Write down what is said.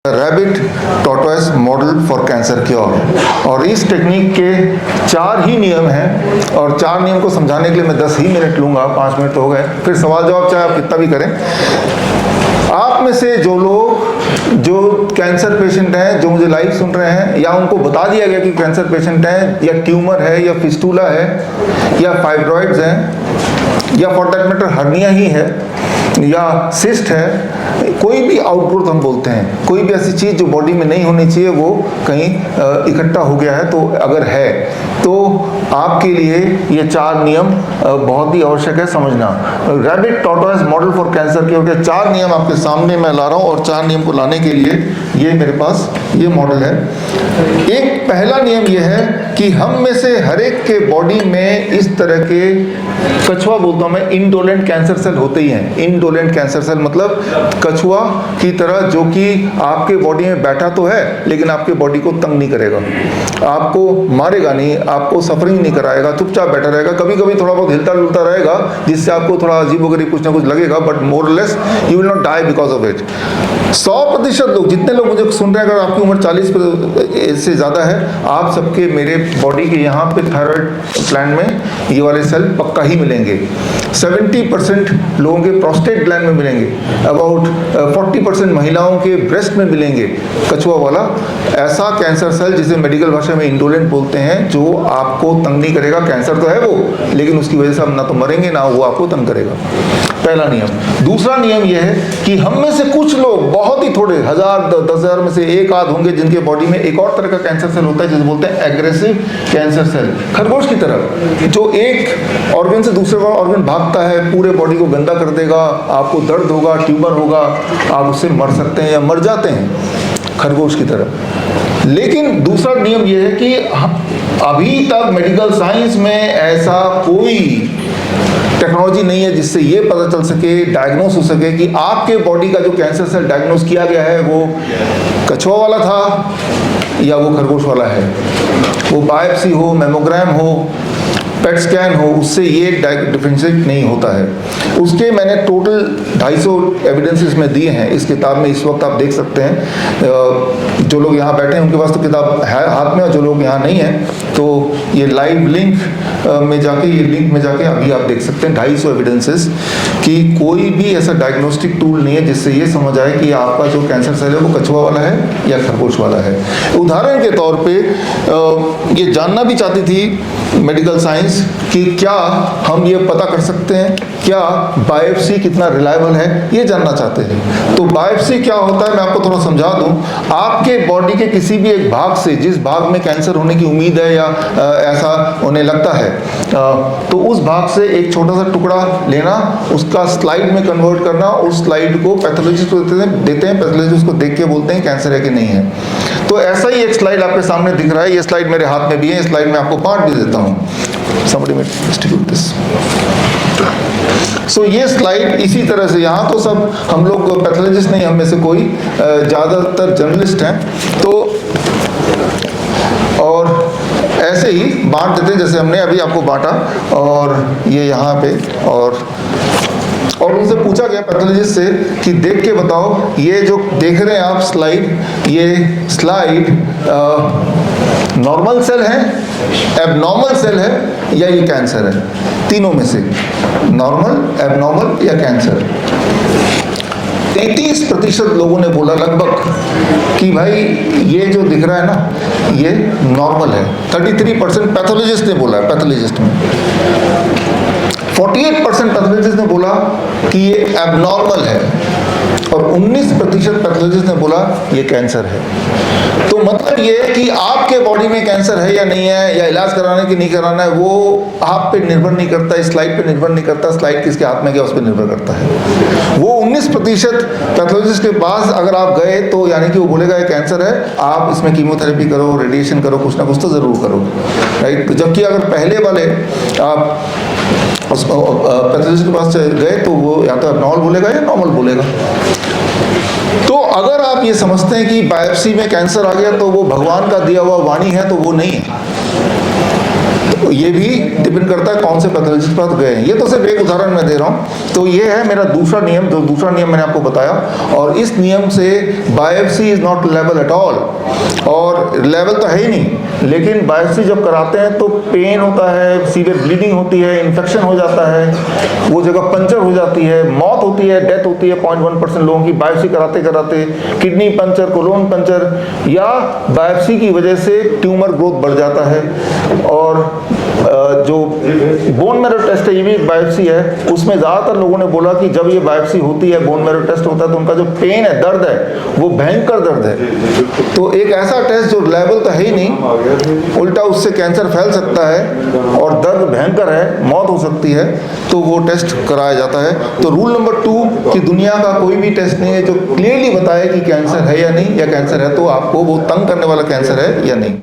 Rabbit tortoise model for cancer cure. और इस technique के 4 ही नियम हैं और 4 नियम को समझाने के लिए मैं 10 ही मिनट लूंगा, 5 मिनट तो हो गए, फिर सवाल जवाब चाहे आप कितना भी करें। आप में से जो लोग जो कैंसर पेशेंट हैं, जो मुझे लाइव सुन रहे हैं, या उनको बता दिया गया कि कैंसर पेशेंट हैं, या ट्यूमर है, या फिस्टूला है, या फाइब्रॉइड्स हैं, या फॉर दैट मैटर हर्निया ही है, या सिस्ट है, कोई भी आउटग्रोथ हम बोलते हैं, कोई भी ऐसी चीज़ जो बॉडी में नहीं होनी चाहिए वो कहीं इकट्ठा हो गया है, तो अगर है तो आपके लिए ये 4 नियम बहुत ही आवश्यक है समझना। Rabbit tortoise model for cancer के 4 नियम आपके सामने मैं ला रहा हूँ, और 4 नियम को लाने के लिए ये मेरे पास ये मॉडल है। एक पहला नियम ये है कि हम में से हर एक के बॉडी में इस तरह के, कछुआ बोलता हूँ मैं, इंडोलेंट कैंसर सेल होते ही हैं। इंडोलेंट कैंसर सेल मतलब कछुआ की तरह, जो कि आपके बॉडी में बैठा तो है लेकिन आपके बॉडी को तंग नहीं करेगा, आपको मारेगा नहीं, आपको सफरिंग नहीं कराएगा, चुपचाप बैठा रहेगा, कभी कभी थोड़ा बहुत हिलता डुलता रहेगा जिससे आपको थोड़ा अजीबोगरीब कुछ ना कुछ लगेगा, but more less you will not die because of it. 100% लोग, जितने लोग मुझे सुन रहे हैं, अगर आपकी उम्र 40 से ज़्यादा है, आप सबके मेरे बॉडी के यहाँ पे थायराइड ग्लैंड में ये वाले सेल पक्का ही मिलेंगे। 70% लोगों के प्रोस्टेट ग्लैंड में मिलेंगे, अबाउट 40% महिलाओं के ब्रेस्ट में मिलेंगे कछुआ वाला ऐसा कैंसर सेल, जिसे मेडिकल भाषा में इंडोलेंट बोलते हैं, जो आपको तंग नहीं करेगा। कैंसर तो है वो, लेकिन उसकी वजह से हम ना तो मरेंगे ना वो आपको तंग करेगा। पहला नियम। दूसरा नियम यह है कि हम में से कुछ लोग, बहुत ही थोड़े, 1000 में से एक आध होंगे, जिनके बॉडी में एक और तरह का कैंसर सेल होता है जिसे बोलते हैं एग्रेसिव कैंसर सेल। खरगोश की तरह, जो एक ऑर्गन से दूसरे ऑर्गन भागता है, पूरे बॉडी को गंदा कर देगा, आपको दर्द होगा, ट्यूमर होगा, आप उससे मर सकते हैं या मर जाते हैं, खरगोश की तरह। लेकिन दूसरा नियम यह है कि अभी तक मेडिकल साइंस में ऐसा कोई टेक्नोलॉजी नहीं है जिससे ये पता चल सके, डायग्नोस हो सके कि आपके बॉडी का जो कैंसर सेल डायग्नोस किया गया है वो कछुआ वाला था या वो खरगोश वाला है। वो बायोप्सी हो, मेमोग्राम हो, पेट स्कैन हो, उससे ये डिफरेंशिएट नहीं होता है। उसके मैंने टोटल 250 एविडेंसेस में दिए हैं इस किताब में, इस वक्त आप देख सकते हैं। जो लोग यहाँ बैठे हैं उनके पास तो किताब है हाथ में, और जो लोग यहाँ नहीं हैं तो ये लाइव लिंक में जाके, ये लिंक में जाके अभी आप देख सकते हैं 250 एविडेंसेस कि कोई भी ऐसा डायग्नोस्टिक टूल नहीं है जिससे ये समझ आए कि आपका जो कैंसर सेल है वो कछुआ वाला है या खरगोश वाला है। उदाहरण के तौर पे ये जानना भी चाहती थी मेडिकल साइंस कि क्या हम ये पता कर सकते हैं क्या बायोप्सी कितना रिलायबल है, ये जानना चाहते हैं। तो बायोप्सी क्या होता है मैं आपको थोड़ा समझा दूं। आपके बॉडी के किसी भी एक भाग से, जिस भाग में कैंसर होने की उम्मीद है या ऐसा होने लगता है, तो उस भाग से एक छोटा सा टुकड़ा लेना, उसका स्लाइड में कन्वर्ट करना, उस स्लाइड को पैथोलॉजिस्ट को देते हैं, पैथोलॉजिस्ट उसको देख के बोलते हैं कैंसर है कि नहीं है। तो ऐसा ही एक स्लाइड आपके सामने दिख रहा है, ये स्लाइड मेरे हाथ में भी है, इस स्लाइड में आपको बांट भी देता हूँ। Somebody may distribute this. So ये स्लाइड इसी तरह से, यहाँ तो सब हम लोग पैथोलॉजिस्ट नहीं, हम में से कोई ज़्यादातर जर्नलिस्ट हैं, तो और ऐसे ही बांट देते हैं जैसे हमने अभी आपको बांटा, और ये यहाँ पे, और उनसे पूछा गया पैथोलॉजिस्ट से कि देख के बताओ, ये जो देख रहे हैं आप स्लाइड, ये स्लाइड नॉर्मल सेल है, एबनॉर्मल सेल है या ये कैंसर है? तीनों में से, नॉर्मल, एबनॉर्मल या कैंसर। 33% लोगों ने बोला लगभग कि भाई ये जो दिख रहा है ना ये नॉर्मल है। 33% पैथोलॉजिस्ट ने बोला, पैथोलॉजिस्ट में 48% पैथोलॉजिस्ट ने बोला कि ये एबनॉर्मल है, और 19% पैथोलॉजिस्ट ने बोला ये कैंसर है। तो मतलब ये है कि आपके बॉडी में कैंसर है या नहीं है, या इलाज कराना कि नहीं कराना है, वो आप पे निर्भर नहीं करता, इस स्लाइड पे निर्भर नहीं करता, स्लाइड किसके हाथ में गया उस पर निर्भर करता है। वो 19% पैथोलॉजिस्ट के पास अगर आप गए तो यानी कि वो बोलेगा ये कैंसर है, आप इसमें कीमोथेरेपी करो, रेडिएशन करो, कुछ ना कुछ तो जरूर करो, राइट। तो जबकि अगर पहले वाले आप पैथोलॉजिस्ट के पास गए तो वो या तो एबनॉर्मल बोलेगा या नॉर्मल बोलेगा। तो अगर आप ये समझते हैं कि बायोप्सी में कैंसर आ गया तो वो भगवान का दिया हुआ वाणी है, तो वो नहीं है। तो ये भी डिपेंड करता है कौन से पैथोलॉजिस्ट के पास गए हैं। ये तो सिर्फ एक उदाहरण मैं दे रहा हूँ। तो ये है मेरा दूसरा नियम, जो दूसरा नियम मैंने आपको बताया, और इस नियम से biopsy is not level at all, और लेवल तो है ही नहीं, लेकिन बायोप्सी जब कराते हैं तो पेन होता है, सीवियर ब्लीडिंग होती है, इन्फेक्शन हो जाता है, वो जगह पंचर हो जाती है, मौत होती है, डेथ होती है 0.1% लोगों की बायोप्सी कराते कराते, किडनी पंचर, कोलोन पंचर, या बायोप्सी की वजह से ट्यूमर ग्रोथ बढ़ जाता है। और जो बोन मैरो टेस्ट है, ये भी एक बायोप्सी है, उसमें ज़्यादातर लोगों ने बोला कि जब ये बायोप्सी होती है, बोन मैरो टेस्ट होता है, तो उनका जो पेन है, दर्द है, वो भयंकर दर्द है। तो एक ऐसा टेस्ट जो लेवल तो है ही नहीं, उल्टा उससे कैंसर फैल सकता है और दर्द भयंकर है, मौत हो सकती है, तो वो टेस्ट कराया जाता है। तो रूल नंबर 2 कि दुनिया का कोई भी टेस्ट नहीं है जो क्लियरली बताए कि कैंसर है या नहीं, या कैंसर है तो आपको वो तंग करने वाला कैंसर है या नहीं।